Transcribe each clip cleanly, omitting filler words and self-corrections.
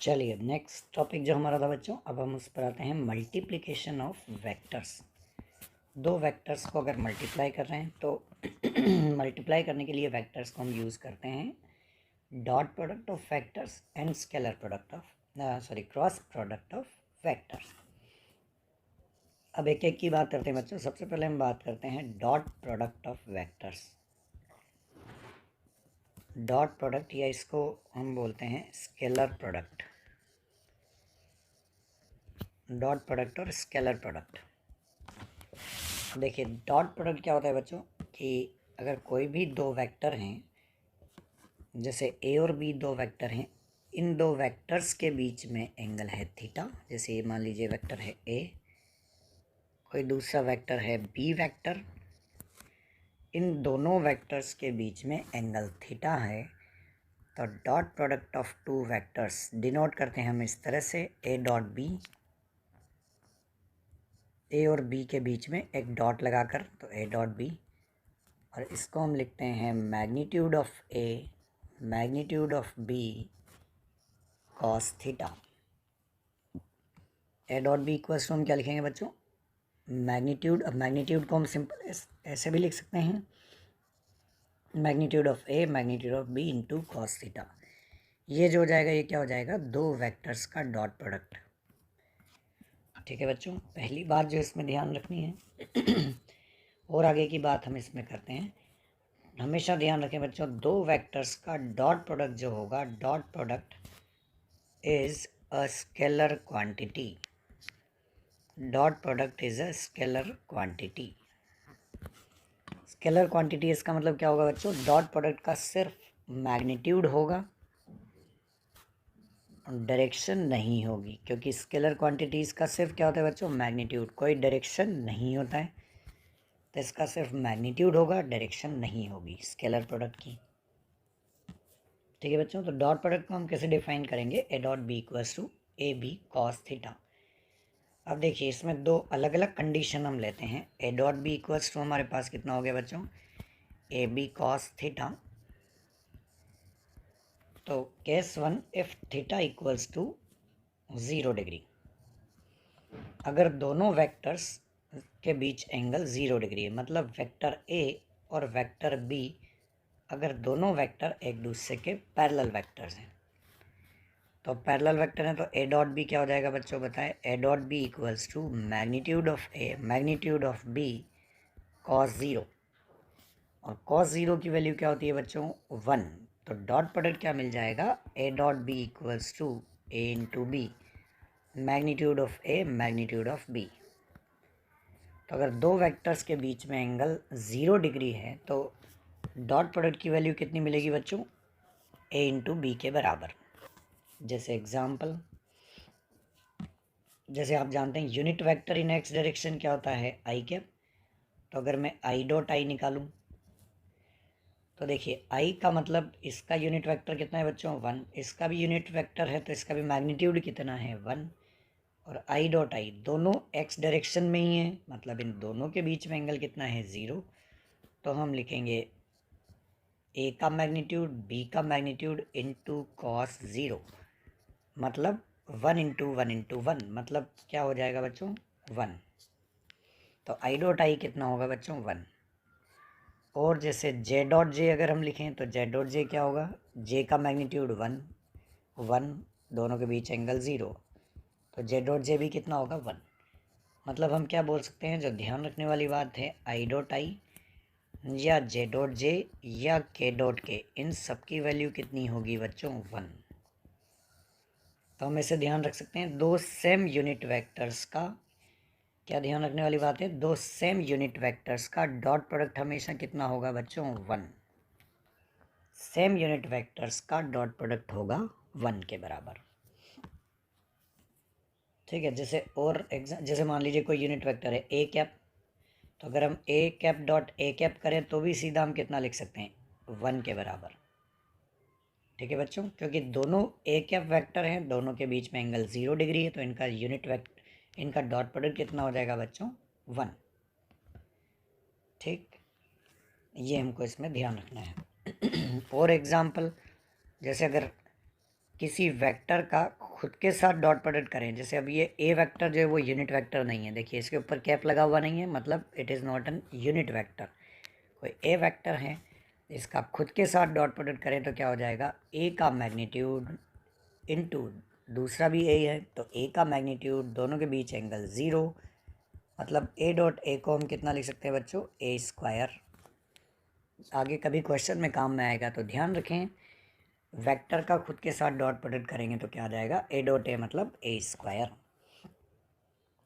चलिए next topic जो हमारा था बच्चों, अब हम उस पर आते हैं मल्टीप्लिकेशन ऑफ वेक्टर्स। दो वेक्टर्स को अगर मल्टीप्लाई कर रहे हैं तो मल्टीप्लाई करने के लिए वेक्टर्स को हम यूज़ करते हैं dot product of vectors and scalar product of cross product of vectors. अब एक एक की बात करते हैं बच्चों। सबसे पहले हम बात करते हैं dot product of vectors. Dot product या इसको हम बोलते हैं स्केलर प्रोडक्ट। डॉट प्रोडक्ट और स्केलर प्रोडक्ट। देखिए डॉट प्रोडक्ट क्या होता है बच्चों कि अगर कोई भी दो वेक्टर हैं, जैसे ए और बी दो वेक्टर हैं, इन दो वेक्टर्स के बीच में एंगल है थीटा। जैसे ये मान लीजिए वेक्टर है ए, कोई दूसरा वेक्टर है बी वेक्टर, इन दोनों वेक्टर्स के बीच में एंगल थीटा है। तो dot product of two vectors denote करते हैं हम इस तरह से, ए डॉट बी। ए और बी के बीच में एक डॉट लगाकर, तो ए डॉट बी, और इसको हम लिखते हैं magnitude of A magnitude of B cos theta. A dot B equals to हम क्या लिखेंगे बच्चों, मैग्नीट्यूड। अब मैग्नीट्यूड को हम सिंपल ऐसे भी लिख सकते हैं, magnitude of A magnitude of B into cos theta. ये जो हो जाएगा, ये क्या हो जाएगा, दो वेक्टर्स का डॉट प्रोडक्ट। ठीक है बच्चों, पहली बात जो इसमें ध्यान रखनी है और आगे की बात हम इसमें करते हैं। हमेशा ध्यान रखें बच्चों, दो वेक्टर्स का डॉट प्रोडक्ट जो होगा, dot product is a scalar quantity. Dot product is a scalar quantity. Scalar quantity इसका मतलब क्या होगा बच्चों, डॉट प्रोडक्ट का सिर्फ मैग्नीट्यूड होगा, डायरेक्शन नहीं होगी। क्योंकि स्केलर क्वांटिटीज़ का सिर्फ क्या होता है बच्चों, मैग्नीट्यूड, कोई डायरेक्शन नहीं होता है। तो इसका सिर्फ मैग्नीट्यूड होगा, डायरेक्शन नहीं होगी स्केलर प्रोडक्ट की। ठीक है बच्चों, तो डॉट प्रोडक्ट को हम कैसे डिफाइन करेंगे, A dot B equals to A B cos theta. अब देखिए इसमें दो अलग अलग कंडीशन हम लेते हैं। A dot B equals to हमारे पास कितना हो गया बच्चों, ए बी कॉस थीटा। तो case one, if theta equals to 0 degree, अगर दोनों वेक्टर्स के बीच एंगल 0 डिग्री है, मतलब वेक्टर ए और वेक्टर बी अगर दोनों वेक्टर एक दूसरे के पैरेलल वेक्टर्स हैं, तो पैरेलल वेक्टर हैं, तो ए डॉट बी क्या हो जाएगा बच्चों बताएं, A dot B equals to magnitude of A magnitude of B cos 0। और कॉस 0 की वैल्यू क्या होती है बच्चों, 1। तो डॉट प्रोडक्ट क्या मिल जाएगा, ए dot B equals to A into B magnitude of A magnitude of B. तो अगर दो वेक्टर्स के बीच में एंगल 0 डिग्री है तो डॉट प्रोडक्ट की वैल्यू कितनी मिलेगी बच्चों, ए इंटू बी के बराबर। जैसे एग्जाम्पल, जैसे आप जानते हैं यूनिट वेक्टर इन एक्स डायरेक्शन क्या होता है, आई कैप। तो अगर मैं आई डॉट आई निकालूं, तो देखिए आई का मतलब इसका यूनिट वेक्टर कितना है बच्चों, 1। इसका भी यूनिट वेक्टर है तो इसका भी मैग्नीट्यूड कितना है, 1। और आई डॉट आई दोनों एक्स डायरेक्शन में ही है, मतलब इन दोनों के बीच में एंगल कितना है, 0। तो हम लिखेंगे ए का मैग्नीट्यूड बी का मैग्नीट्यूड इंटू कॉस 0, मतलब 1 इंटू 1 इंटू 1, मतलब क्या हो जाएगा बच्चों, 1। तो आई डॉट आई कितना होगा बच्चों, 1। और जैसे जे डॉट जे अगर हम लिखें तो जे डॉट जे क्या होगा, जे का मैग्नीट्यूड 1 1, दोनों के बीच एंगल 0, तो जे डॉट जे भी कितना होगा, 1। मतलब हम क्या बोल सकते हैं, जो ध्यान रखने वाली बात है, आई डॉट आई या जे डॉट जे या के डॉट के, इन सब की वैल्यू कितनी होगी बच्चों, 1। तो हम इसे ध्यान रख सकते हैं, दो सेम यूनिट वेक्टर्स का क्या ध्यान रखने वाली बात है, दो सेम यूनिट वेक्टर्स का डॉट प्रोडक्ट हमेशा कितना होगा बच्चों, 1। सेम यूनिट वेक्टर्स का डॉट प्रोडक्ट होगा 1 के बराबर। ठीक है, जैसे मान लीजिए कोई यूनिट वेक्टर है ए कैप, तो अगर हम A cap dot A cap करें तो भी सीधा हम कितना लिख सकते हैं, 1 के बराबर। ठीक है बच्चों, क्योंकि दोनों ए कैप वेक्टर हैं, दोनों के बीच में एंगल 0 डिग्री है, तो इनका डॉट प्रोडक्ट कितना हो जाएगा बच्चों, 1। ठीक, ये हमको इसमें ध्यान रखना है। और एग्जाम्पल, जैसे अगर किसी वेक्टर का खुद के साथ डॉट प्रोडक्ट करें, जैसे अब ये ए वेक्टर जो है वो यूनिट वेक्टर नहीं है, देखिए इसके ऊपर कैप लगा हुआ नहीं है, मतलब it is not an unit vector. कोई ए वेक्टर है, इसका खुद के साथ डॉट प्रोडक्ट करें तो क्या हो जाएगा, ए का मैग्नीट्यूड इनटू दूसरा भी ए है तो ए का मैग्नीट्यूड, दोनों के बीच एंगल 0, मतलब ए डॉट ए को हम कितना लिख सकते हैं बच्चों, ए स्क्वायर। आगे कभी क्वेश्चन में काम में आएगा तो ध्यान रखें, वेक्टर का खुद के साथ डॉट प्रोडक्ट करेंगे तो क्या आ जाएगा, ए डॉट ए मतलब ए स्क्वायर।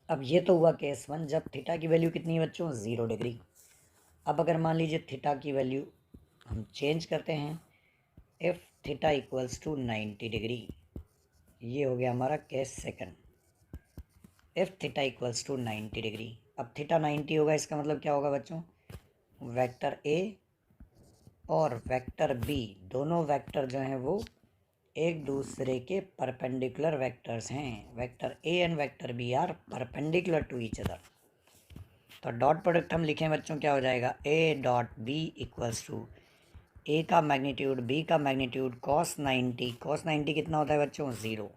अब ये तो हुआ केस 1 जब थीटा की वैल्यू कितनी है बच्चों, 0 डिग्री। अब अगर मान लीजिए थीटा की वैल्यू हम चेंज करते हैं, if theta equals to 90 degree, ये हो गया हमारा case second. If theta equals to 90 degree, अब थीटा 90 होगा, इसका मतलब क्या होगा बच्चों, वेक्टर ए और वेक्टर बी, दोनों वेक्टर जो हैं वो एक दूसरे के परपेंडिकुलर वेक्टर्स हैं। Vector A and vector b are perpendicular to each other. तो डॉट प्रोडक्ट हम लिखें बच्चों, क्या हो जाएगा, ए dot B equals to a का मैग्नीट्यूड बी का मैग्नीट्यूड कॉस 90, कॉस 90 कितना होता है बच्चों, 0,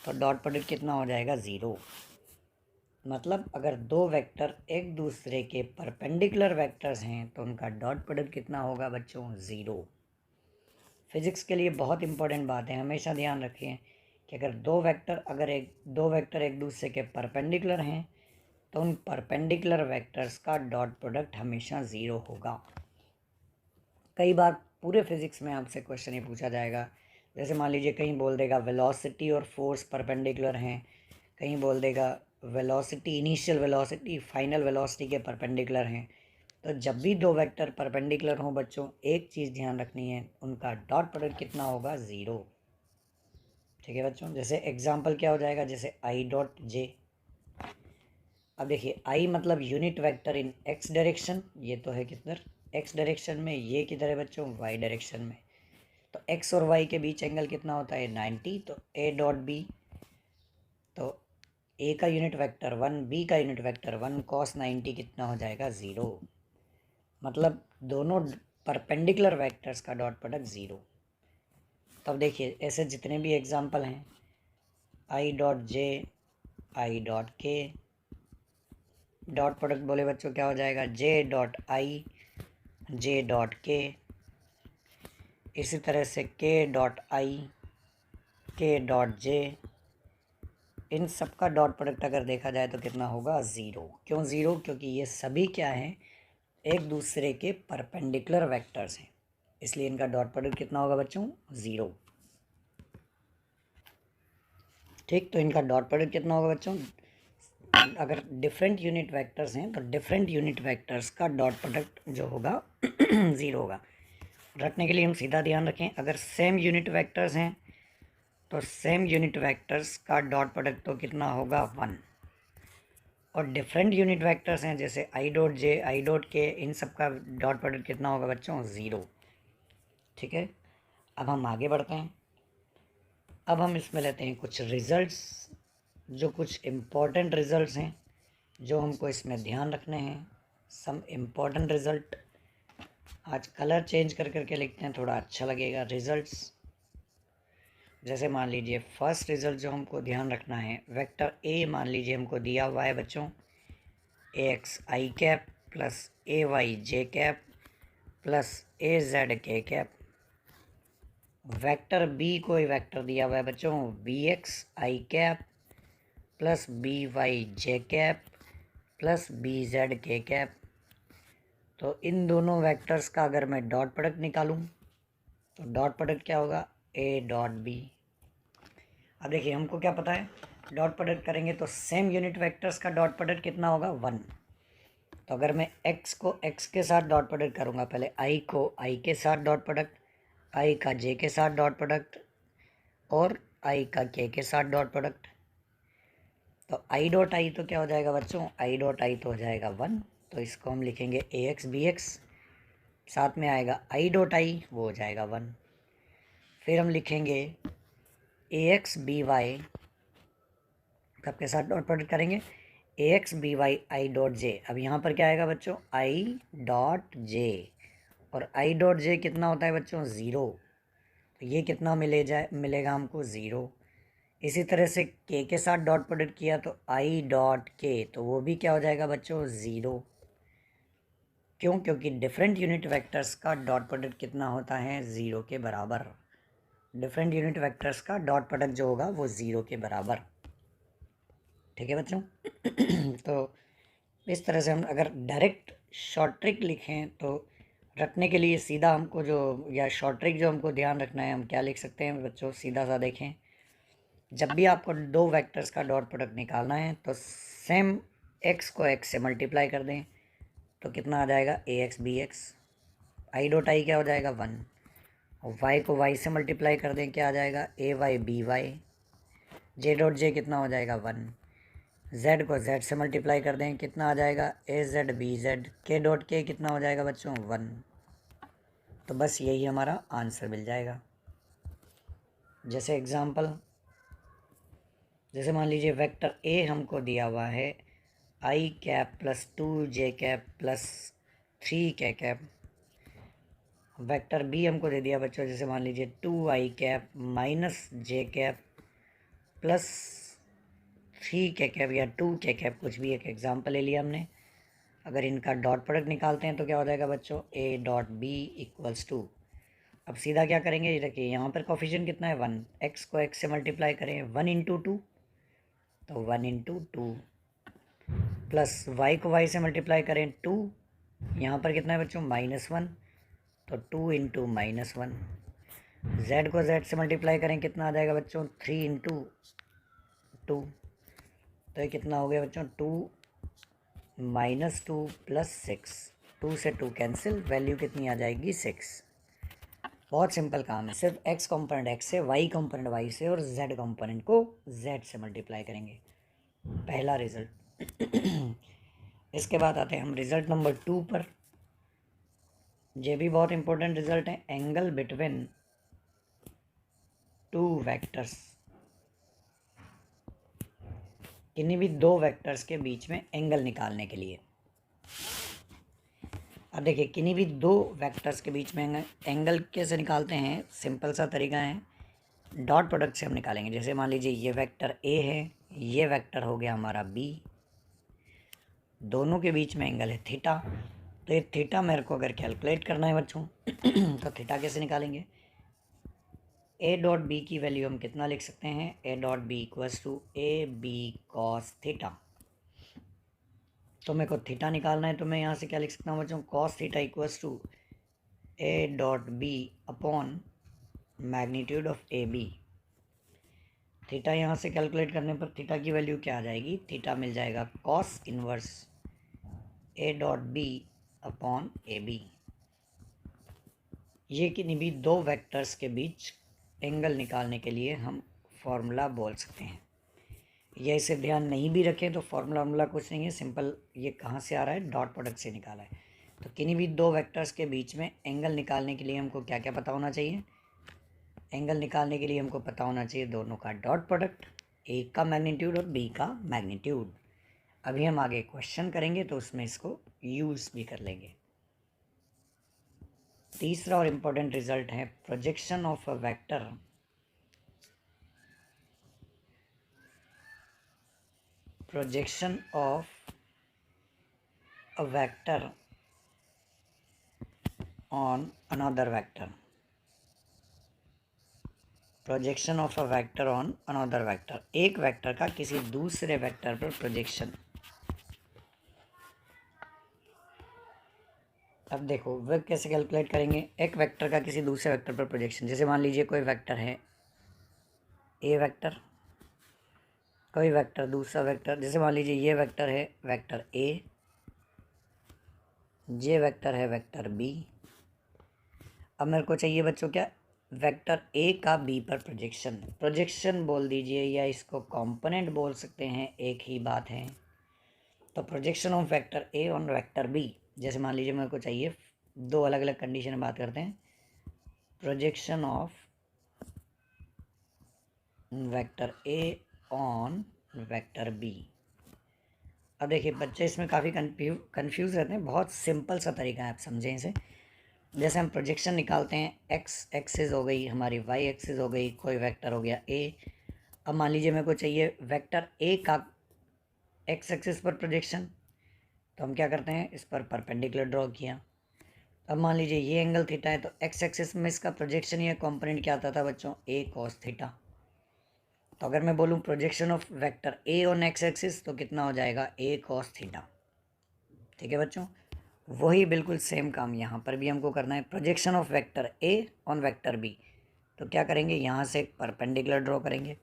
तो डॉट प्रोडक्ट कितना हो जाएगा, 0। मतलब अगर दो वेक्टर एक दूसरे के परपेंडिकुलर वेक्टर्स हैं तो उनका डॉट प्रोडक्ट कितना होगा बच्चों, 0। फिजिक्स के लिए बहुत इंपॉर्टेंट बात है, हमेशा ध्यान रखिए कि अगर दो वेक्टर एक दूसरे के परपेंडिकुलर हैं तो उन परपेंडिकुलर वेक्टर्स का डॉट प्रोडक्ट हमेशा 0 होगा। कई बार पूरे फिजिक्स में आपसे क्वेश्चन ये पूछा जाएगा, जैसे मान लीजिए कहीं बोल देगा वेलोसिटी और फोर्स परपेंडिकुलर हैं, कहीं बोल देगा velocity, initial velocity final velocity के परपेंडिकुलर हैं। तो जब भी दो वेक्टर परपेंडिकुलर हों बच्चों, एक चीज़ ध्यान रखनी है, उनका डॉट प्रोडक्ट कितना होगा, 0। ठीक है बच्चों, जैसे एग्जांपल क्या हो जाएगा, जैसे आई डॉट जे। अब देखिए आई मतलब यूनिट वेक्टर इन एक्स डायरेक्शन, ये तो है किधर, एक्स डायरेक्शन में, ये किधर है बच्चों, वाई डायरेक्शन में। तो एक्स और वाई के बीच एंगल कितना होता है, 90। तो ए डॉट बी, तो ए का यूनिट वेक्टर 1, बी का यूनिट वेक्टर 1, कॉस 90 कितना हो जाएगा, 0। मतलब दोनों परपेंडिकुलर वेक्टर्स का डॉट प्रोडक्ट 0। तब देखिए ऐसे जितने भी एग्जांपल हैं, I dot J, I dot के, डॉट प्रोडक्ट बोले बच्चों क्या हो जाएगा, J dot I, J dot के, इसी तरह से के डॉट आई, के डॉट जे, इन सब का डॉट प्रोडक्ट अगर देखा जाए तो कितना होगा, 0। क्यों 0, क्योंकि ये सभी क्या हैं, एक दूसरे के परपेंडिकुलर वेक्टर्स हैं, इसलिए इनका डॉट प्रोडक्ट कितना होगा बच्चों, 0। ठीक, तो इनका डॉट प्रोडक्ट कितना होगा बच्चों, अगर डिफरेंट यूनिट वेक्टर्स हैं तो डिफरेंट यूनिट वेक्टर्स का डॉट प्रोडक्ट जो होगा 0 होगा। रखने के लिए हम सीधा ध्यान रखें, अगर सेम यूनिट वेक्टर्स हैं तो सेम यूनिट वेक्टर्स का डॉट प्रोडक्ट तो कितना होगा, 1। और डिफरेंट यूनिट वेक्टर्स हैं जैसे I dot J, I dot के, इन सब का डॉट प्रोडक्ट कितना होगा बच्चों, 0। ठीक है, अब हम आगे बढ़ते हैं। अब हम इसमें लेते हैं कुछ रिजल्ट्स, जो कुछ इम्पोर्टेंट रिजल्ट्स हैं जो हमको इसमें ध्यान रखने हैं। सम इम्पोर्टेंट रिजल्ट, आज कलर चेंज कर करके लिखते हैं, थोड़ा अच्छा लगेगा। रिजल्ट्स, जैसे मान लीजिए फर्स्ट रिजल्ट जो हमको ध्यान रखना है, वेक्टर ए मान लीजिए हमको दिया हुआ है बच्चों, ए एक्स आई कैप प्लस ए वाई जे कैप प्लस ए जेड के कैप। वेक्टर बी कोई वेक्टर दिया हुआ है बच्चों, बी एक्स आई कैप प्लस बी वाई जे कैप प्लस बी जेड के कैप। तो इन दोनों वेक्टर्स का अगर मैं डॉट प्रोडक्ट निकालूं तो डॉट प्रोडक्ट क्या होगा, ए डॉट बी। अब देखिए हमको क्या पता है, डॉट प्रोडक्ट करेंगे तो सेम यूनिट वेक्टर्स का डॉट प्रोडक्ट कितना होगा, 1। तो अगर मैं x को x के साथ डॉट प्रोडक्ट करूँगा, पहले i को i के साथ डॉट प्रोडक्ट, i का j के साथ डॉट प्रोडक्ट और i का k के साथ डॉट प्रोडक्ट। तो i डॉट i तो क्या हो जाएगा बच्चों, i डॉट i तो हो जाएगा 1, तो इसको हम लिखेंगे ax bx, साथ में आएगा i डॉट i, वो हो जाएगा 1। फिर हम लिखेंगे ax by, सबके साथ डॉट प्रोडक्ट करेंगे, ax by i dot J. अब यहाँ पर क्या आएगा बच्चों, i डॉट जे, और i डॉट जे कितना होता है बच्चों, 0। तो ये कितना मिलेगा हमको, 0। इसी तरह से के साथ डॉट प्रोडक्ट किया तो आई डॉट के, तो वो भी क्या हो जाएगा बच्चों, 0। क्यों? क्योंकि डिफरेंट यूनिट वेक्टर्स का डॉट प्रोडक्ट कितना होता है, 0 के बराबर। डिफरेंट यूनिट वेक्टर्स का डॉट प्रोडक्ट जो होगा वो 0 के बराबर। ठीक है बच्चों। तो इस तरह से हम अगर डायरेक्ट शॉर्ट ट्रिक लिखें तो रखने के लिए सीधा हमको जो, या शॉर्ट ट्रिक जो हमको ध्यान रखना है, हम क्या लिख सकते हैं बच्चों, सीधा सा देखें। जब भी आपको दो वेक्टर्स का डॉट प्रोडक्ट निकालना है तो सेम एक्स को एक्स से मल्टीप्लाई कर दें, तो कितना आ जाएगा, a x b x. I dot i क्या हो जाएगा, 1। और वाई को वाई से मल्टीप्लाई कर दें, क्या आ जाएगा, a y b y. J dot j कितना हो जाएगा, 1। जेड को जेड से मल्टीप्लाई कर दें, कितना आ जाएगा, ए जेड बी जेड। के डॉट के कितना हो जाएगा बच्चों, 1। तो बस यही हमारा आंसर मिल जाएगा। जैसे एग्जांपल, जैसे मान लीजिए वेक्टर ए हमको दिया हुआ है आई कैप प्लस 2 जे कैप प्लस 3 के कैप। वेक्टर बी हमको दे दिया बच्चों, जैसे मान लीजिए 2 आई कैप माइनस जे कैप प्लस 3 के कैप या 2 के कैप, कुछ भी एक एग्जाम्पल ले लिया हमने। अगर इनका डॉट प्रोडक्ट निकालते हैं तो क्या हो जाएगा बच्चों, ए डॉट बी इक्वल्स टू। अब सीधा क्या करेंगे, ये देखिए यहाँ पर कोफिशिएंट कितना है, 1। एक्स को एक्स से मल्टीप्लाई करें, 1 इंटू 2, तो 1 इंटू 2 प्लस वाई को वाई से मल्टीप्लाई करें 2, यहाँ पर कितना है बच्चों, -1, तो 2 इंटू -1। जेड को जेड से मल्टीप्लाई करें, कितना आ जाएगा बच्चों, 3 इंटू 2, तो ये कितना हो गया बच्चों, 2 -2 प्लस 6। 2 से 2 कैंसिल, वैल्यू कितनी आ जाएगी, 6। बहुत सिंपल काम है, सिर्फ एक्स कॉम्पोनेंट एक्स से, वाई कॉम्पोनेंट वाई से और जेड कॉम्पोनेंट को जेड से मल्टीप्लाई करेंगे। पहला रिजल्ट। इसके बाद आते हैं हम रिजल्ट नंबर 2 पर। ये भी बहुत इंपॉर्टेंट रिजल्ट है, एंगल बिटवीन टू वेक्टर्स। किन्हीं भी दो वेक्टर्स के बीच में एंगल निकालने के लिए। अब देखिए, किन्हीं भी दो वेक्टर्स के बीच में एंगल कैसे निकालते हैं, सिंपल सा तरीका है, डॉट प्रोडक्ट से हम निकालेंगे। जैसे मान लीजिए ये वेक्टर ए है, ये वेक्टर हो गया हमारा बी, दोनों के बीच में एंगल है थीटा। तो ये थीटा मेरे को अगर कैलकुलेट करना है बच्चों तो थीटा कैसे निकालेंगे, ए डॉट बी की वैल्यू हम कितना लिख सकते हैं, A dot B equals to A B cos theta. तो मेरे को थीटा निकालना है, तो मैं यहाँ से क्या लिख सकता हूँ बच्चों, cos theta equals to A dot B upon magnitude of A B. Theta यहाँ से कैलकुलेट करने पर थीटा की वैल्यू क्या आ जाएगी, थीटा मिल जाएगा cos inverse A dot B upon A B. ये किन्हीं भी दो वेक्टर्स के बीच एंगल निकालने के लिए हम फॉर्मूला बोल सकते हैं। ये इसे ध्यान नहीं भी रखें तो फॉर्मूला कुछ नहीं है, सिंपल ये कहाँ से आ रहा है, डॉट प्रोडक्ट से निकाला है। तो किन्हीं भी दो वेक्टर्स के बीच में एंगल निकालने के लिए हमको क्या क्या पता होना चाहिए, एंगल निकालने के लिए हमको पता होना चाहिए दोनों का डॉट प्रोडक्ट, एक का मैग्नीट्यूड और बी का मैग्नीट्यूड। अभी हम आगे क्वेश्चन करेंगे तो उसमें इसको यूज़ भी कर लेंगे। तीसरा और इम्पोर्टेंट रिजल्ट है projection of a vector projection of a vector on another vector, projection of a vector on another vector, एक वेक्टर का किसी दूसरे वेक्टर पर प्रोजेक्शन। अब देखो वह कैसे कैलकुलेट करेंगे, एक वेक्टर का किसी दूसरे वेक्टर पर प्रोजेक्शन। जैसे मान लीजिए कोई वेक्टर है ए वेक्टर, कोई वेक्टर दूसरा वेक्टर, जैसे मान लीजिए ये वेक्टर है वेक्टर ए, ये वेक्टर है वेक्टर बी। अब मेरे को चाहिए बच्चों क्या, वेक्टर ए का बी पर प्रोजेक्शन। प्रोजेक्शन बोल दीजिए या इसको कंपोनेंट बोल सकते हैं, एक ही बात है। तो projection of vector A on vector B, जैसे मान लीजिए मेरे को चाहिए, दो अलग अलग कंडीशन में बात करते हैं, projection of vector A on vector B. अब देखिए बच्चे इसमें काफ़ी कन्फ्यूज़ रहते हैं, बहुत सिंपल सा तरीका है, आप समझें इसे। जैसे हम प्रोजेक्शन निकालते हैं, एक्स एक्सिस हो गई हमारी, वाई एक्सिस हो गई, कोई वेक्टर हो गया ए, अब मान लीजिए मेरे को चाहिए वेक्टर ए का एक्स एक्सिस पर प्रोजेक्शन, तो हम क्या करते हैं, इस पर परपेंडिकुलर ड्रॉ किया। अब मान लीजिए ये एंगल थीटा है, तो एक्स एक्सिस में इसका प्रोजेक्शन या कंपोनेंट क्या आता था बच्चों, ए कॉस थीटा। तो अगर मैं बोलूँ projection of vector A on x axis तो कितना हो जाएगा, ए कॉस थीटा। ठीक है बच्चों, वही बिल्कुल सेम काम यहाँ पर भी हमको करना है। Projection of vector A on vector B, तो क्या करेंगे, यहाँ से एक परपेंडिकुलर ड्रॉ करेंगे,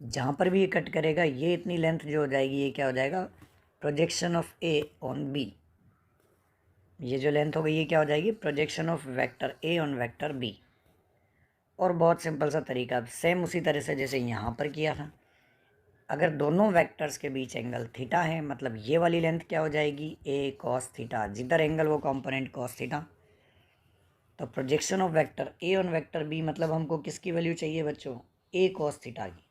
जहाँ पर भी ये कट करेगा ये इतनी लेंथ जो हो जाएगी ये क्या हो जाएगा, projection of A on B. ये जो लेंथ हो गई ये क्या हो जाएगी, projection of vector A on vector B. और बहुत सिंपल सा तरीका, सेम उसी तरह से जैसे यहाँ पर किया था। अगर दोनों वेक्टर्स के बीच एंगल थीटा है, मतलब ये वाली लेंथ क्या हो जाएगी, ए कॉस थीटा, जिधर एंगल वो कंपोनेंट कॉस थीटा। तो projection of vector A on vector B, मतलब हमको किसकी वैल्यू चाहिए बच्चों, ए कॉस थीटा की।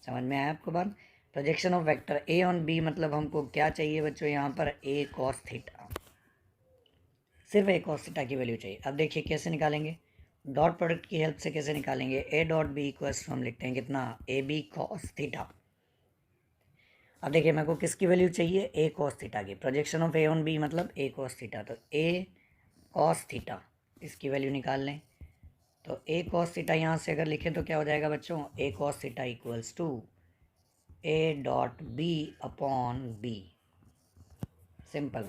समझ में आया आपको बात। Projection of vector A on B मतलब हमको क्या चाहिए बच्चों, यहाँ पर ए कॉस थीटा, सिर्फ ए कॉस थीटा की वैल्यू चाहिए। अब देखिए कैसे निकालेंगे, डॉट प्रोडक्ट की हेल्प से कैसे निकालेंगे, ए डॉट बी इक्वल्स हम लिखते हैं कितना, ए बी कॉस थीटा। अब देखिए मेरे को किसकी वैल्यू चाहिए, ए कॉस थीटा की। Projection of A on B मतलब ए कॉस थीटा, तो ए कॉस थीटा इसकी वैल्यू निकाल लें। तो ए कॉस थीटा यहाँ से अगर लिखें तो क्या हो जाएगा बच्चों, ए cos theta equals to A dot B upon b. Simple.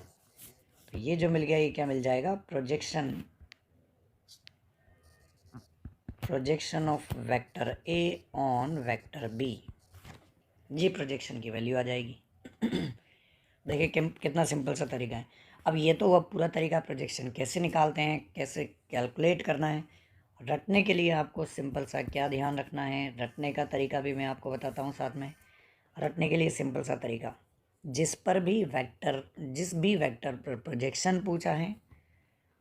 तो ये जो मिल गया ये क्या मिल जाएगा, projection of vector A on vector B. ये प्रोजेक्शन की वैल्यू आ जाएगी। देखिए कितना सिंपल सा तरीका है। अब ये तो अब पूरा तरीका प्रोजेक्शन कैसे निकालते हैं, कैसे कैलकुलेट करना है, रटने के लिए आपको सिंपल सा क्या ध्यान रखना है, रटने का तरीका भी मैं आपको बताता हूँ साथ में। रटने के लिए सिंपल सा तरीका, जिस भी वेक्टर पर प्रोजेक्शन पूछा है,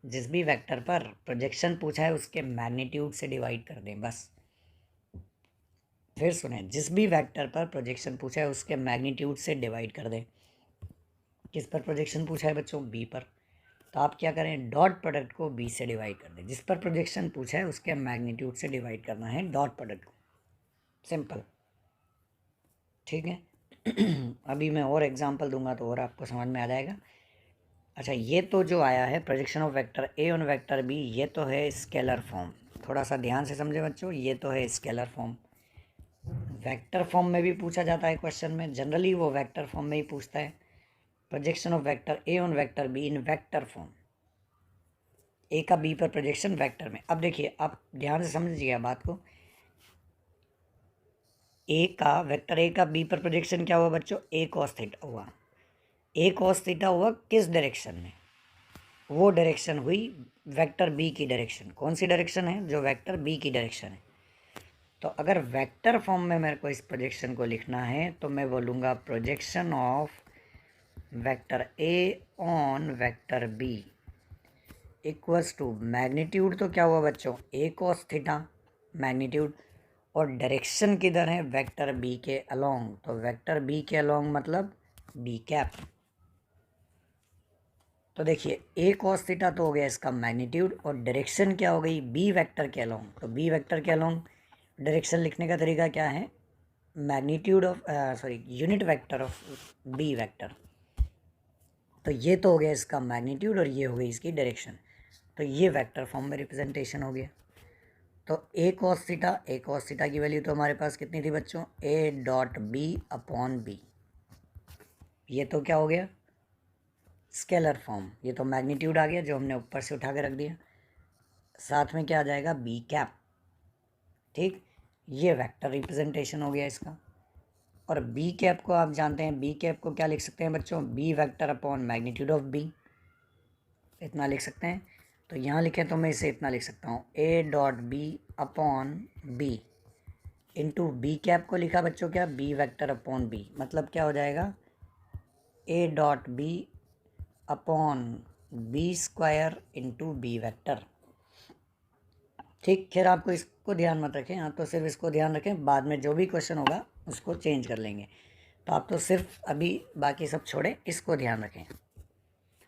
जिस भी वेक्टर पर प्रोजेक्शन पूछा है उसके मैग्नीट्यूड से डिवाइड कर दें बस। फिर सुने, जिस भी वेक्टर पर प्रोजेक्शन पूछा है उसके मैग्नीट्यूड से डिवाइड कर दें। किस पर प्रोजेक्शन पूछा है बच्चों, बी पर, तो आप क्या करें, डॉट प्रोडक्ट को बी से डिवाइड कर दें। जिस पर प्रोजेक्शन पूछा है उसके मैग्नीट्यूड से डिवाइड करना है डॉट प्रोडक्ट को, सिंपल। ठीक है। अभी मैं और एग्जांपल दूंगा तो और आपको समझ में आ जाएगा। अच्छा, ये तो जो आया है projection of vector A on vector B, ये तो है स्केलर फॉर्म। थोड़ा सा ध्यान से समझे बच्चों, ये तो है स्केलर फॉर्म। वेक्टर फॉर्म में भी पूछा जाता है क्वेश्चन में, जनरली वो वेक्टर फॉर्म में ही पूछता है। Projection of vector A on vector b in vector form, a का बी पर प्रोजेक्शन वेक्टर में। अब देखिए आप ध्यान से समझिएगा बात को, वेक्टर ए का बी पर प्रोजेक्शन क्या हुआ बच्चों, ए कॉस थीटा हुआ। ए कॉस थीटा हुआ किस डायरेक्शन में, वो डायरेक्शन हुई वेक्टर बी की डायरेक्शन। कौन सी डायरेक्शन है, जो वेक्टर बी की डायरेक्शन है। तो अगर वेक्टर फॉर्म में मेरे को इस प्रोजेक्शन को लिखना है तो मैं बोलूँगा projection of vector A on vector B equals to magnitude, तो क्या हुआ बच्चों, ए कॉस थीटा मैग्नीट्यूड, और डायरेक्शन किधर है, वेक्टर बी के अलोंग। तो वेक्टर बी के अलोंग मतलब बी कैप। तो देखिए ए कॉस थीटा तो हो गया इसका मैग्नीट्यूड, और डायरेक्शन क्या हो गई, बी वेक्टर के अलोंग। तो बी वेक्टर के अलोंग डायरेक्शन लिखने का तरीका क्या है, magnitude of unit vector of B vector. तो ये तो हो गया इसका मैग्नीट्यूड और ये हो गई इसकी डायरेक्शन। तो ये वेक्टर फॉर्म में रिप्रेजेंटेशन हो गया। तो ए कॉस थीटा की वैल्यू तो हमारे पास कितनी थी बच्चों, ए डॉट बी अपॉन बी। ये तो क्या हो गया, स्केलर फॉर्म। ये तो मैग्नीट्यूड आ गया जो हमने ऊपर से उठा के रख दिया, साथ में क्या आ जाएगा, बी कैप। ठीक, ये वेक्टर रिप्रेजेंटेशन हो गया इसका। और बी कैप को आप जानते हैं, बी कैप को क्या लिख सकते हैं बच्चों, B vector upon magnitude of B, इतना लिख सकते हैं। तो यहाँ लिखें तो मैं इसे इतना लिख सकता हूँ, A dot B upon B into B cap को लिखा बच्चों क्या, बी वेक्टर अपॉन बी, मतलब क्या हो जाएगा, ए dot B upon B square into B vector. ठीक, खैर आपको इसको ध्यान मत रखें, हाँ तो सिर्फ इसको ध्यान रखें, बाद में जो भी क्वेश्चन होगा उसको चेंज कर लेंगे। तो आप तो सिर्फ अभी बाकी सब छोड़ें, इसको ध्यान रखें।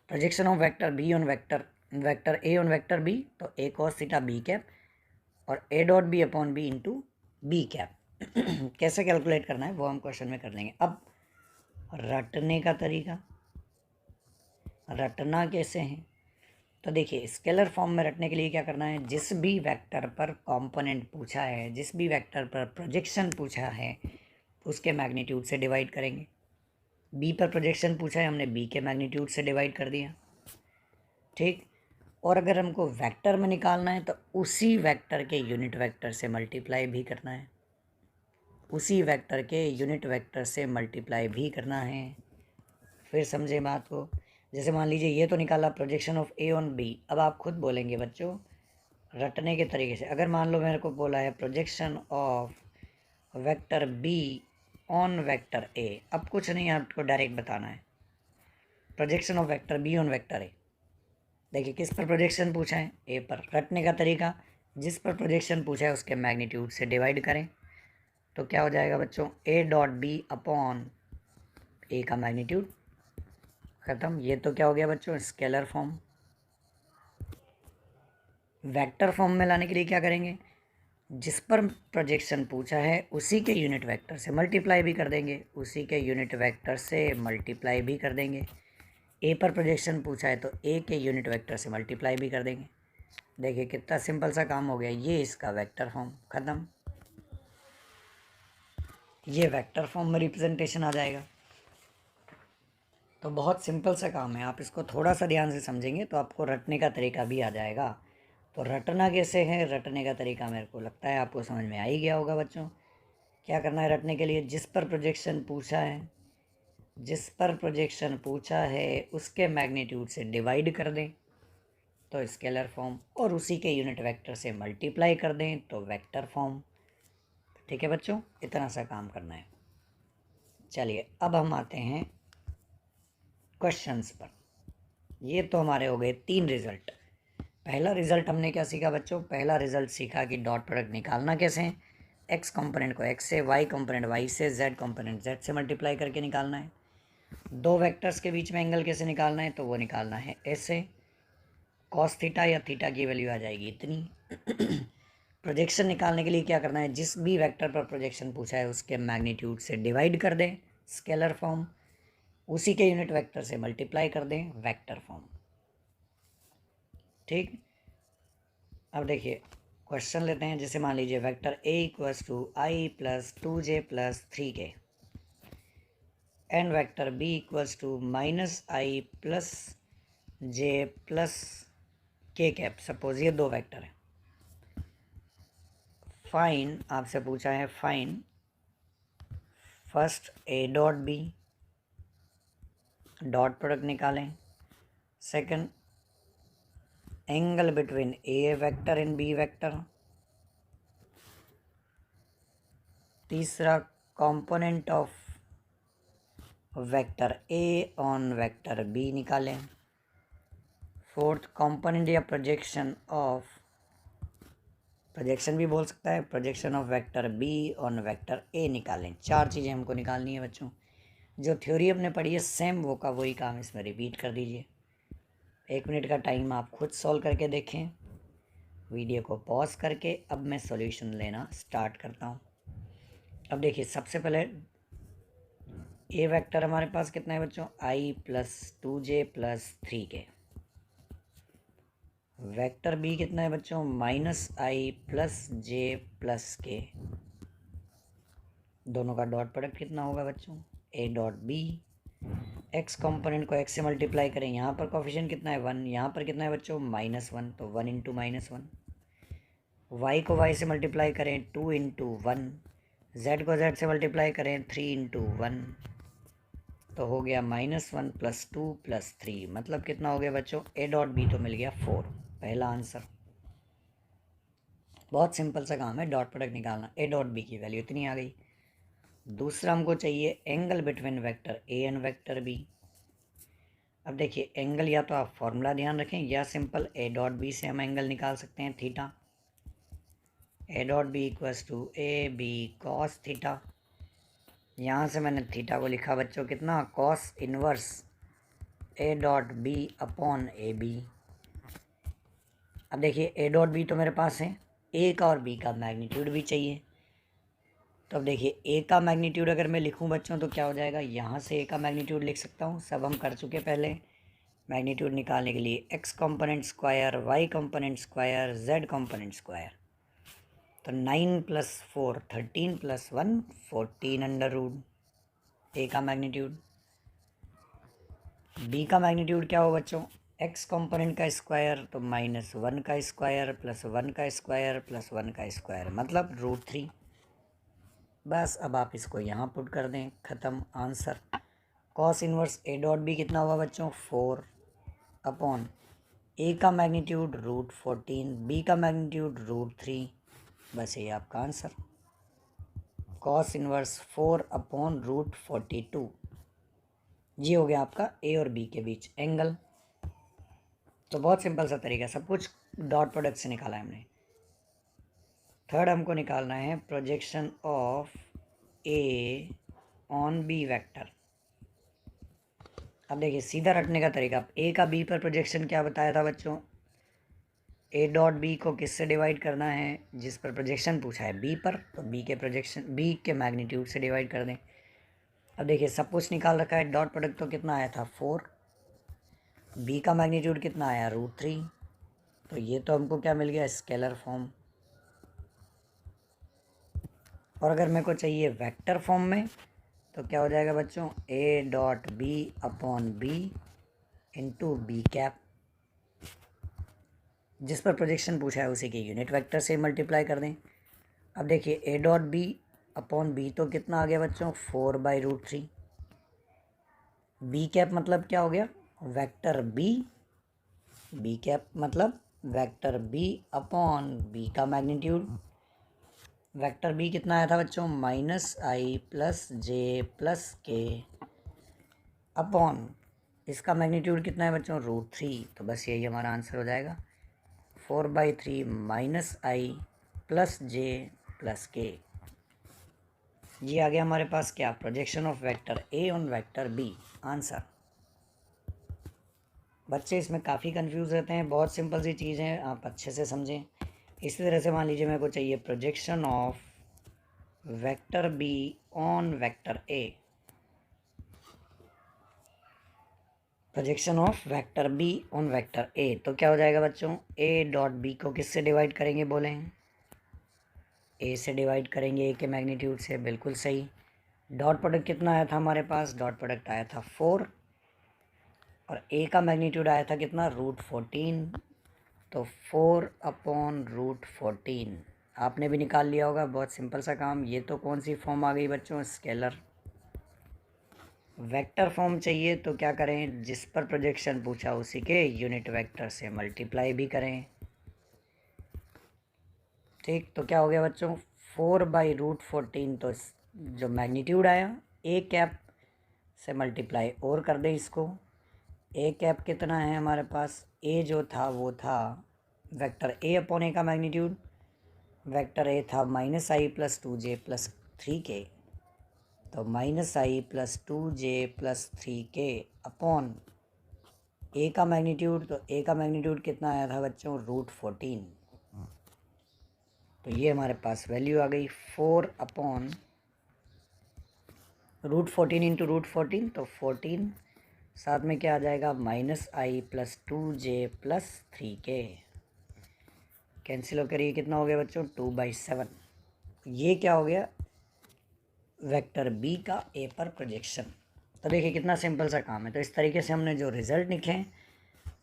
Projection of vector B on vector A on vector B, तो A cos theta B cap और A dot B upon B into B cap. कैसे कैलकुलेट करना है वो हम क्वेश्चन में कर लेंगे। अब रटने का तरीका, रटना कैसे है, तो देखिए स्केलर फॉर्म में रटने के लिए क्या करना है, जिस भी वेक्टर पर कंपोनेंट पूछा है, जिस भी वेक्टर पर प्रोजेक्शन पूछा है, उसके मैग्नीट्यूड से डिवाइड करेंगे। बी पर प्रोजेक्शन पूछा है, हमने बी के मैग्नीट्यूड से डिवाइड कर दिया, ठीक। और अगर हमको वेक्टर में निकालना है तो उसी वेक्टर के यूनिट वेक्टर से मल्टीप्लाई भी करना है, उसी वेक्टर के यूनिट वेक्टर से मल्टीप्लाई भी करना है। फिर समझे बात को। जैसे मान लीजिए ये तो निकाला projection of A on B, अब आप खुद बोलेंगे बच्चों रटने के तरीके से। अगर मान लो मेरे को बोला है projection of vector B on vector ए, अब कुछ नहीं आपको डायरेक्ट बताना है, projection of vector B on vector ए। देखिए किस पर प्रोजेक्शन पूछा है, ए पर। रटने का तरीका, जिस पर प्रोजेक्शन पूछा है उसके मैग्नीट्यूड से डिवाइड करें, तो क्या हो जाएगा बच्चों, ए डॉट बी अपॉन ए का मैग्नीट्यूड, ख़त्म। ये तो क्या हो गया बच्चों, स्केलर फॉर्म। वेक्टर फॉर्म में लाने के लिए क्या करेंगे, जिस पर प्रोजेक्शन पूछा है उसी के यूनिट वेक्टर से मल्टीप्लाई भी कर देंगे, उसी के यूनिट वेक्टर से मल्टीप्लाई भी कर देंगे। ए पर प्रोजेक्शन पूछा है तो ए के यूनिट वेक्टर से मल्टीप्लाई भी कर देंगे। देखिए कितना सिंपल सा काम हो गया, ये इसका वेक्टर फॉर्म, ख़त्म। ये वेक्टर फॉर्म में रिप्रेजेंटेशन आ जाएगा। तो बहुत सिंपल सा काम है, आप इसको थोड़ा सा ध्यान से समझेंगे तो आपको रटने का तरीका भी आ जाएगा। तो रटना कैसे है, रटने का तरीका मेरे को लगता है आपको समझ में आ ही गया होगा बच्चों। क्या करना है रटने के लिए, जिस पर प्रोजेक्शन पूछा है, जिस पर प्रोजेक्शन पूछा है उसके मैग्नीट्यूड से डिवाइड कर दें तो स्केलर फॉर्म, और उसी के यूनिट वेक्टर से मल्टीप्लाई कर दें तो वेक्टर फॉर्म। ठीक है बच्चों, इतना सा काम करना है। चलिए अब हम आते हैं क्वेश्चंस पर। ये तो हमारे हो गए 3 रिजल्ट। पहला रिजल्ट हमने क्या सीखा बच्चों, पहला रिजल्ट सीखा कि डॉट प्रोडक्ट निकालना कैसे है, एक्स कंपोनेंट को एक्स से, वाई कंपोनेंट वाई से, जेड कंपोनेंट जेड से मल्टीप्लाई करके निकालना है। दो वेक्टर्स के बीच में एंगल कैसे निकालना है, तो वो निकालना है ऐसे, कॉस थीटा या थीटा की वैल्यू आ जाएगी इतनी। प्रोजेक्शन निकालने के लिए क्या करना है, जिस भी वेक्टर पर प्रोजेक्शन पूछा है उसके मैग्नीट्यूड से डिवाइड कर दें, स्केलर फॉर्म, उसी के यूनिट वेक्टर से मल्टीप्लाई कर दें, वेक्टर फॉर्म। ठीक। अब देखिए क्वेश्चन लेते हैं। जैसे मान लीजिए vector A equals to I plus 2j plus 3k and vector B equals to minus i plus j plus k cap. Suppose ये दो वेक्टर है। फाइन, आपसे पूछा है fine first a dot b, dot product निकालें। Second angle between a vector and b vector. तीसरा component of vector A on vector b निकालें। Fourth component या प्रोजेक्शन ऑफ, प्रोजेक्शन भी बोल सकता है, projection of vector B on vector ए निकालें। 4 चीज़ें हमको निकालनी है बच्चों। जो थ्योरी हमने पढ़ी है सेम वो का वही काम इसमें रिपीट कर दीजिए। 1 मिनट का टाइम आप खुद सॉल्व करके देखें, वीडियो को पॉज करके। अब मैं सॉल्यूशन लेना स्टार्ट करता हूँ। अब देखिए सबसे पहले ए वेक्टर हमारे पास कितना है बच्चों, i plus 2j plus 3k। Vector b कितना है बच्चों, minus i plus j plus k. दोनों का डॉट प्रोडक्ट कितना होगा बच्चों, ए डॉट बी। एक्स कंपोनेंट को एक्स से मल्टीप्लाई करें, यहाँ पर कोफिशिएंट कितना है 1, यहाँ पर कितना है बच्चों -1, तो 1 इंटू -1। वाई को वाई से मल्टीप्लाई करें 2 इंटू 1। जेड को जेड से मल्टीप्लाई करें 3 इंटू 1, तो हो गया -1 प्लस 2 प्लस 3, मतलब कितना हो गया बच्चों, ए डॉट बी तो मिल गया 4। पहला आंसर। बहुत सिंपल सा काम है डॉट प्रोडक्ट निकालना। ए डॉट बी की वैल्यू इतनी आ गई। दूसरा हमको चाहिए angle between vector A and vector B. अब देखिए एंगल या तो आप फॉर्मूला ध्यान रखें या सिंपल ए डॉट बी से हम एंगल निकाल सकते हैं theta. A dot B equals to A B cos theta. यहाँ से मैंने थीटा को लिखा बच्चों कितना, cos inverse A dot B upon A B. अब देखिए ए डॉट बी तो मेरे पास है, ए का और बी का मैग्नीट्यूड भी चाहिए। तो अब देखिए ए का मैग्नीट्यूड अगर मैं लिखूं बच्चों तो क्या हो जाएगा, यहाँ से ए का मैग्नीट्यूड लिख सकता हूँ, सब हम कर चुके पहले। मैग्नीट्यूड निकालने के लिए X component square, Y component square, Z component square. तो 9 + 4 13 + 1 14 अंडर रूट ए का मैग्नीट्यूड। बी का मैग्नीट्यूड क्या हो बच्चों, एक्स कंपोनेंट का स्क्वायर तो -1 का स्क्वायर प्लस 1 का स्क्वायर प्लस 1 का स्क्वायर मतलब √3। बस अब आप इसको यहाँ पुट कर दें, ख़त्म answer. Cos inverse A dot B कितना हुआ बच्चों, 4 अपॉन ए का मैग्नीट्यूड √14, बी का मैग्नीट्यूड √3। बस ये आपका आंसर। कॉस इनवर्स 4 अपॉन √42 जी हो गया आपका ए और बी के बीच एंगल। तो बहुत सिंपल सा तरीका, सब कुछ डॉट प्रोडक्ट से निकाला है हमने। थर्ड हमको निकालना है projection of A on B vector. अब देखिए सीधा रखने का तरीका, ए का बी पर प्रोजेक्शन क्या बताया था बच्चों, ए डॉट बी को किससे डिवाइड करना है, जिस पर प्रोजेक्शन पूछा है बी पर, तो बी के प्रोजेक्शन बी के मैग्नीट्यूड से डिवाइड कर दें। अब देखिए सब कुछ निकाल रखा है, डॉट प्रोडक्ट तो कितना आया था 4, बी का मैग्नीट्यूड कितना आया √3, तो ये तो हमको क्या मिल गया, स्केलर फॉर्म। और अगर मेरे को चाहिए वेक्टर फॉर्म में तो क्या हो जाएगा बच्चों, ए dot B upon B into B cap, जिस पर प्रोजेक्शन पूछा है उसी के यूनिट वेक्टर से मल्टीप्लाई कर दें। अब देखिए A dot B upon B तो कितना आ गया बच्चों, 4/√3। बी कैप मतलब क्या हो गया, वेक्टर बी, बी कैप मतलब वेक्टर बी अपॉन बी का मैग्नीट्यूड। वेक्टर बी कितना आया था बच्चों, -i + j + k अपॉन इसका मैग्नीट्यूड कितना है बच्चों, √3। तो बस यही हमारा आंसर हो जाएगा, 4/3 -i + j + k। ये आ गया हमारे पास क्या, projection of vector A on vector B, answer. बच्चे इसमें काफ़ी कंफ्यूज रहते हैं, बहुत सिंपल सी चीज़ है, आप अच्छे से समझें। इसी तरह से मान लीजिए मेरे को चाहिए projection of vector B on vector A, projection of vector B on vector ए, तो क्या हो जाएगा बच्चों, ए डॉट बी को किससे डिवाइड करेंगे बोलें, ए से डिवाइड करेंगे, ए के मैग्नीट्यूड से, बिल्कुल सही। डॉट प्रोडक्ट कितना आया था हमारे पास, डॉट प्रोडक्ट आया था 4 और ए का मैग्नीट्यूड आया था कितना, √14, तो 4 अपॉन √14 आपने भी निकाल लिया होगा, बहुत सिंपल सा काम। ये तो कौन सी फॉर्म आ गई बच्चों, स्केलर। वेक्टर फॉर्म चाहिए तो क्या करें, जिस पर प्रोजेक्शन पूछा उसी के यूनिट वेक्टर से मल्टीप्लाई भी करें, ठीक। तो क्या हो गया बच्चों, 4/√14, तो जो मैग्नीट्यूड आया ए कैप से मल्टीप्लाई और कर दें इसको। ए कैप कितना है हमारे पास, ए जो था वो था वेक्टर ए अपॉन ए का मैग्नीट्यूड, वेक्टर ए था -i + 2j + 3k, तो -i + 2j + 3k अपॉन ए का मैग्नीट्यूड, तो ए का मैग्नीट्यूड कितना आया था बच्चों, √14। तो ये हमारे पास वैल्यू आ गई 4 अपॉन √14 इंटू √14, तो 14, साथ में क्या आ जाएगा, -i + 2j + 3k, कैंसिल होकर ये कितना हो गया बच्चों, 2/7। ये क्या हो गया, वेक्टर बी का ए पर प्रोजेक्शन। तो देखिए कितना सिंपल सा काम है। तो इस तरीके से हमने जो रिज़ल्ट लिखे,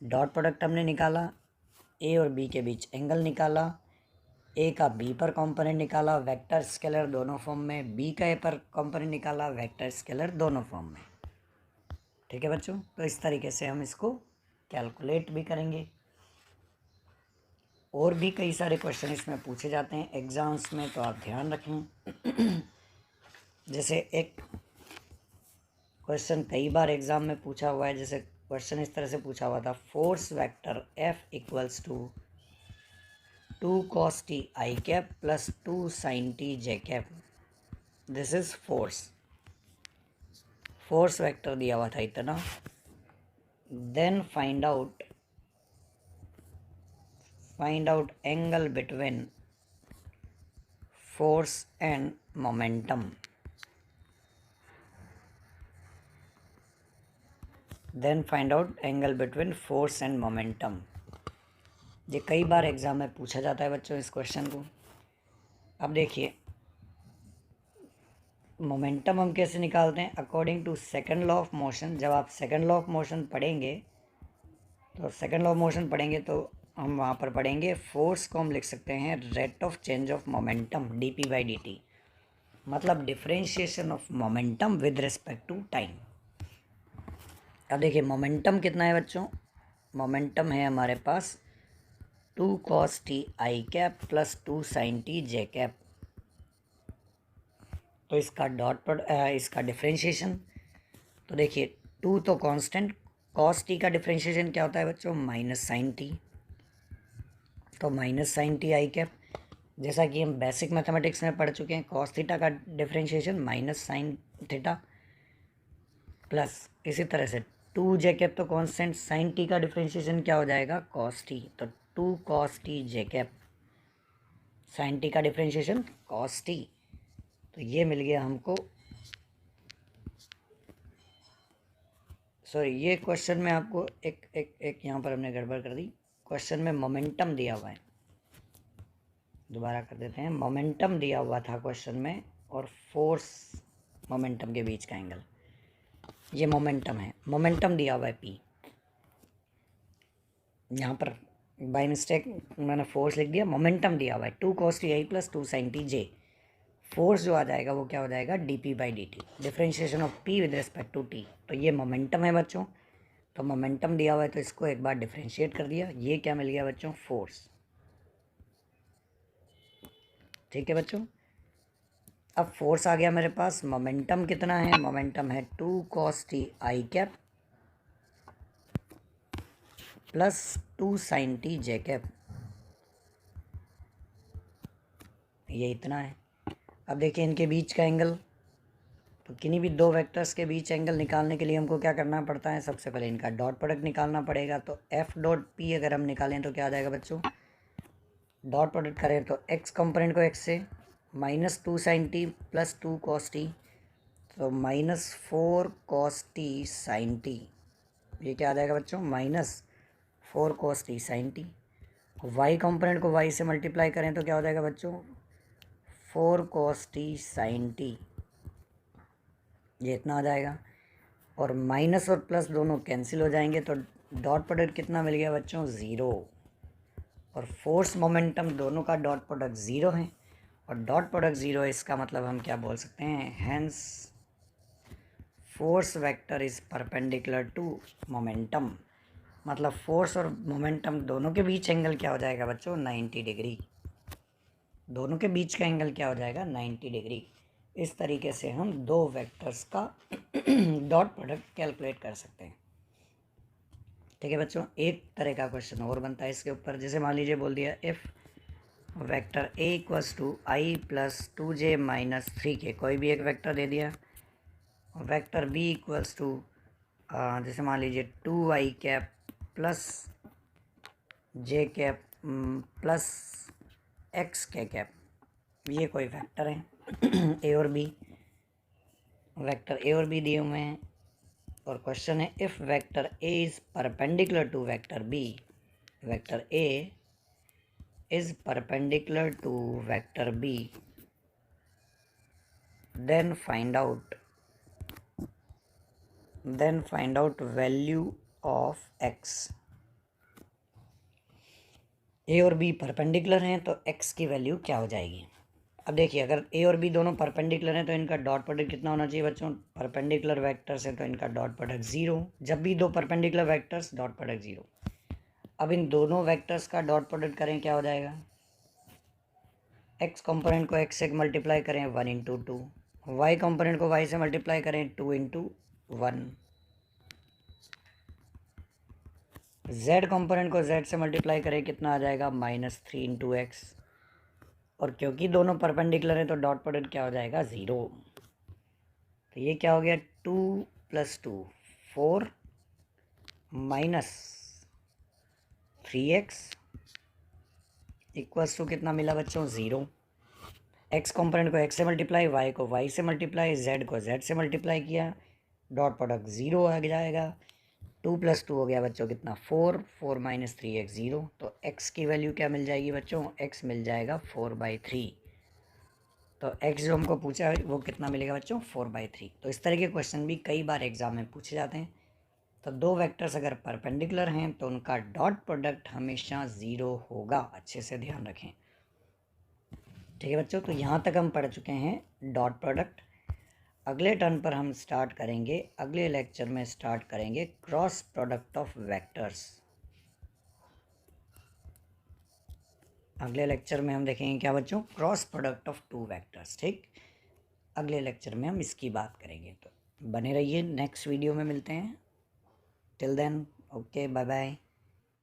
डॉट प्रोडक्ट हमने निकाला, ए और बी के बीच एंगल निकाला, ए का बी पर कंपोनेंट निकाला वेक्टर स्केलर दोनों फॉर्म में, बी का ए पर कंपोनेंट निकाला वेक्टर स्केलर दोनों फॉर्म में, ठीक है बच्चों। तो इस तरीके से हम इसको कैलकुलेट भी करेंगे। और भी कई सारे क्वेश्चन इसमें पूछे जाते हैं एग्ज़ाम्स में, तो आप ध्यान रखें। जैसे एक क्वेश्चन कई बार एग्ज़ाम में पूछा हुआ है, जैसे क्वेश्चन इस तरह से पूछा हुआ था, force vector F = 2 cos t i cap + 2 sin t j cap, this is force vector दिया हुआ था इतना। Then find out angle between force and momentum, then find out angle between force and momentum. ये कई बार exam में पूछा जाता है बच्चों इस क्वेश्चन को। अब देखिए मोमेंटम हम कैसे निकालते हैं, according to second law of motion. जब आप सेकंड लॉ ऑफ मोशन पढ़ेंगे तो हम वहाँ पर पढ़ेंगे फोर्स को हम लिख सकते हैं rate of change of momentum dp/dt, मतलब differentiation of momentum with respect to time. अब देखिए मोमेंटम कितना है बच्चों, मोमेंटम है हमारे पास 2 cos t i cap plus 2 sin t j cap. तो इसका डिफरेंशिएशन, तो देखिए 2 तो कांस्टेंट, cos t का डिफरेंशिएशन क्या होता है बच्चों, माइनस साइन टी, तो minus sine T I cap. जैसा कि हम बेसिक मैथमेटिक्स में पढ़ चुके हैं, cos थीटा का differentiation minus sine theta, plus इसी तरह से 2 जे कैप तो कांस्टेंट, साइन टी का डिफरेंशिएशन क्या हो जाएगा, cos t, तो 2 cos t जे कैप, साइन टी का डिफरेंशिएशन cos t। तो ये मिल गया हमको, सॉरी ये क्वेश्चन में आपको एक यहाँ पर हमने गड़बड़ कर दी। क्वेश्चन में मोमेंटम दिया हुआ है, दोबारा कर देते हैं। मोमेंटम दिया हुआ था क्वेश्चन में और फोर्स मोमेंटम के बीच का एंगल, ये मोमेंटम है, मोमेंटम दिया हुआ है p। यहाँ पर बाय मिस्टेक मैंने फोर्स लिख दिया, मोमेंटम दिया हुआ है 2 cos t i plus 2 sin t j। Force जो आ जाएगा वो क्या हो जाएगा, dp/dt, differentiation of p with respect to t। तो ये मोमेंटम है बच्चों, तो मोमेंटम दिया हुआ है तो इसको एक बार डिफरेंशिएट कर दिया, ये क्या मिल गया बच्चों, फोर्स। ठीक है बच्चों, अब फोर्स आ गया मेरे पास। मोमेंटम कितना है, मोमेंटम है 2 cos t i cap plus 2 sin t j cap, ये इतना है। अब देखिए इनके बीच का एंगल, तो किन्हीं भी दो वेक्टर्स के बीच एंगल निकालने के लिए हमको क्या करना पड़ता है, सबसे पहले इनका डॉट प्रोडक्ट निकालना पड़ेगा। तो एफ डॉट पी अगर हम निकालें तो क्या आ जाएगा बच्चों, डॉट प्रोडक्ट करें तो एक्स कंपोनेंट को एक्स से, minus 2 sin t plus 2 cos t, तो minus 4 cos t sin t, ये क्या आ जाएगा बच्चों, minus 4 cos t sin t। Y component को वाई से मल्टीप्लाई करें तो क्या हो जाएगा बच्चों, 4 cos t sin t, ये इतना आ जाएगा। और माइनस और प्लस दोनों कैंसिल हो जाएंगे, तो डॉट प्रोडक्ट कितना मिल गया बच्चों, 0। और फोर्स मोमेंटम दोनों का डॉट प्रोडक्ट 0 है, और डॉट प्रोडक्ट 0 है, इसका मतलब हम क्या बोल सकते हैं, hence force vector is perpendicular to momentum. मतलब फोर्स और मोमेंटम दोनों के बीच एंगल क्या हो जाएगा बच्चों, 90 डिग्री। दोनों के बीच का एंगल क्या हो जाएगा, 90 डिग्री। इस तरीके से हम दो वेक्टर्स का डॉट प्रोडक्ट कैलकुलेट कर सकते हैं। ठीक है बच्चों, एक तरह का क्वेश्चन और बनता है इसके ऊपर। जैसे मान लीजिए बोल दिया if vector A equals to I plus 2j minus 3k, कोई भी एक वेक्टर दे दिया। वेक्टर बी इक्वल्स टू जैसे मान लीजिए 2i cap plus j cap plus x के कैप, ये कोई वेक्टर है ए और बी, वेक्टर ए और बी दिए हुए हैं। और क्वेश्चन है if vector A is perpendicular to vector B, vector A is perpendicular to vector B, then find out value of x। A और बी परपेंडिकुलर हैं तो x की वैल्यू क्या हो जाएगी। अब देखिए अगर ए और बी दोनों परपेंडिकुलर हैं तो इनका डॉट प्रोडक्ट कितना होना चाहिए बच्चों, परपेंडिकुलर वेक्टर्स हैं तो इनका डॉट प्रोडक्ट 0। जब भी दो परपेंडिकुलर वेक्टर्स, डॉट प्रोडक्ट 0। अब इन दोनों वेक्टर्स का डॉट प्रोडक्ट करें क्या हो जाएगा, एक्स कंपोनेंट को एक्स से मल्टीप्लाई करें 1 इंटू 2, वाई कंपोनेंट को वाई से मल्टीप्लाई करें 2 इंटू 1, जेड कंपोनेंट को जेड से मल्टीप्लाई करें कितना आ जाएगा, -3 इंटू एक्स। और क्योंकि दोनों परपेंडिकुलर हैं तो डॉट प्रोडक्ट क्या हो जाएगा, 0। तो ये क्या हो गया, 2 + 2 4 -3x इक्वल्स टू कितना मिला बच्चों, 0। एक्स कॉम्पोनेंट को एक्स से मल्टीप्लाई, वाई को वाई से मल्टीप्लाई, जेड को जेड से मल्टीप्लाई किया, डॉट प्रोडक्ट 0 आ जाएगा। 2 + 2 हो गया बच्चों कितना 4, 4 - 3x 0। तो x की वैल्यू क्या मिल जाएगी बच्चों, x मिल जाएगा 4/3। तो x जो हमको पूछा है वो कितना मिलेगा बच्चों, 4/3। तो इस तरह के क्वेश्चन भी कई बार एग्जाम में पूछे जाते हैं। तो दो वेक्टर्स अगर परपेंडिकुलर हैं तो उनका डॉट प्रोडक्ट हमेशा 0 होगा, अच्छे से ध्यान रखें। ठीक है बच्चों, तो यहाँ तक हम पढ़ चुके हैं डॉट प्रोडक्ट। अगले टर्न पर हम स्टार्ट करेंगे, अगले लेक्चर में स्टार्ट करेंगे क्रॉस प्रोडक्ट ऑफ वेक्टर्स। अगले लेक्चर में हम देखेंगे क्या बच्चों, क्रॉस प्रोडक्ट ऑफ 2 वेक्टर्स। ठीक, अगले लेक्चर में हम इसकी बात करेंगे। तो बने रहिए, नेक्स्ट वीडियो में मिलते हैं। Till then, okay, bye bye.